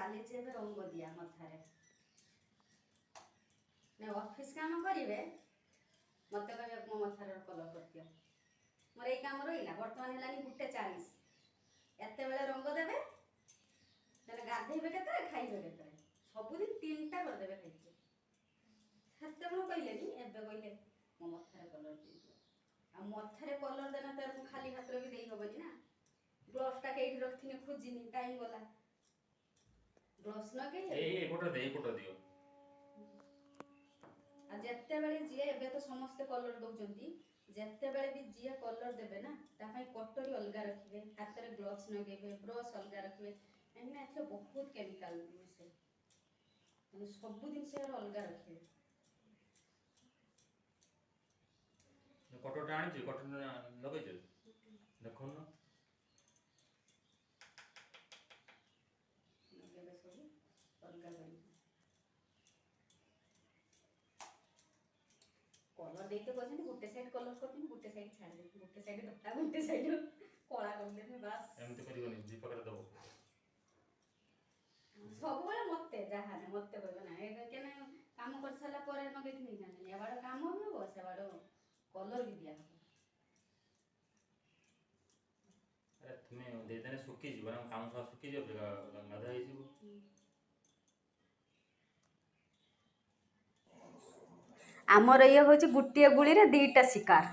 ଚାଲିଛି ଏବେ ରଙ୍ଗ ଦିଆ ମଥାରେ ନା ଅଫିସ କାମ କରିବେ ମତେ କହିବେ ମୋ ମଥାରେ କଲର କରିଦିଅ। ମୋର ଏଇ କାମ ରହିଲା ବର୍ତ୍ତମାନ ହେଲାନି 1:40 ଏତେବେଳେ ରଙ୍ଗ ଦେବେ ତାହେଲେ ଗାଧେଇବେ କେତେବେଳେ ଖାଇବେ କେତେବେଳେ ସବୁଦିନ 3ଟା କରିଦେବେ ଖାଇକି। ସେତେବେଳେ କହିଲେନି ଏବେ କହିଲେ ମୋ ମଥାରେ କଲର ଦେଇଦିଅ। ଆଉ ମଥାରେ କଲର ଦେନା ତ ଖାଲି ହାତରେ ବି ଦେଇ ହବନି ନା। ଗ୍ଲୋଭ୍ସଟା କେଇଠି ରଖିଥିନି ଖୋଜିନି ଟାଇମ୍ ଗଲା। ଗ୍ଲୋଭ୍ସ ଲଗେଇ ଏଇ ଫଟୋ ଦିଅ। ଆଉ ଯେତେବେଳେ ଯିଏ ଏବେ ତ ସମସ୍ତେ କଲର ଦଉଛନ୍ତି ଯେତେବେଳେ ବି ଯିଏ କଲର ଦେବେ ନା ତା ପାଇଁ କଟୋରୀ ଅଲଗା ରଖିବେ ହାତରେ ଗ୍ଲୋଭ୍ସ ଲଗେଇବେ ବ୍ରଶ ଅଲଗା ରଖିବେ କାହିଁକି ନା ଏଥିରେ ବହୁତ କେମିକାଲ ମିଶେ ତେଣୁ ସବୁ ଜିନିଷ ଅଲଗା ରଖିବେ। କଟୋଟା ଆଣିଛୁ କଟୋ ଲଗେଇଛୁ ଦେଖୁନ ଲଗେଇବେ ସବୁ ଅଲଗା କରିକି କଲର ଦେଇତେ କହିଛନ୍ତି ଗୋଟେ ସାଇଡ୍ କଲର କରିଦେବି ଗୋଟେ ସାଇଡ୍ ଛାଡ଼ିଦେବି ଗୋଟେ ସାଇଡ୍ ଧଳା ଗୋଟେ ସାଇଡ୍ କଳା କରିଦେବି ବାସ୍। ଏମିତି କରିବନି ଦୀପକରେ ଦବ ସବୁବେଳେ ମତେ ଯାହା ନାହିଁ ମତେ କହିବ ନା କେନା କାମ କରିସାରିଲା ପରେ ନଗେଇକି ନେଇଯାଆନ୍ତି ଏବାଡ଼ କାମ ବି ହବ ସେବାଡ଼ କଲର ବି ଦିଆହବ। ଆରେ ତୁମେ ଦେଇଦେଲେ ଶୁଖିଯିବ ନା କାମ ସହ ଶୁଖିଯିବ ଗାଧା ହେଇଯିବ। ଆମର ଇଏ ହଉଛି ଗୋଟିଏ ଗୁଳିରେ 2ଟା ଶିକାର।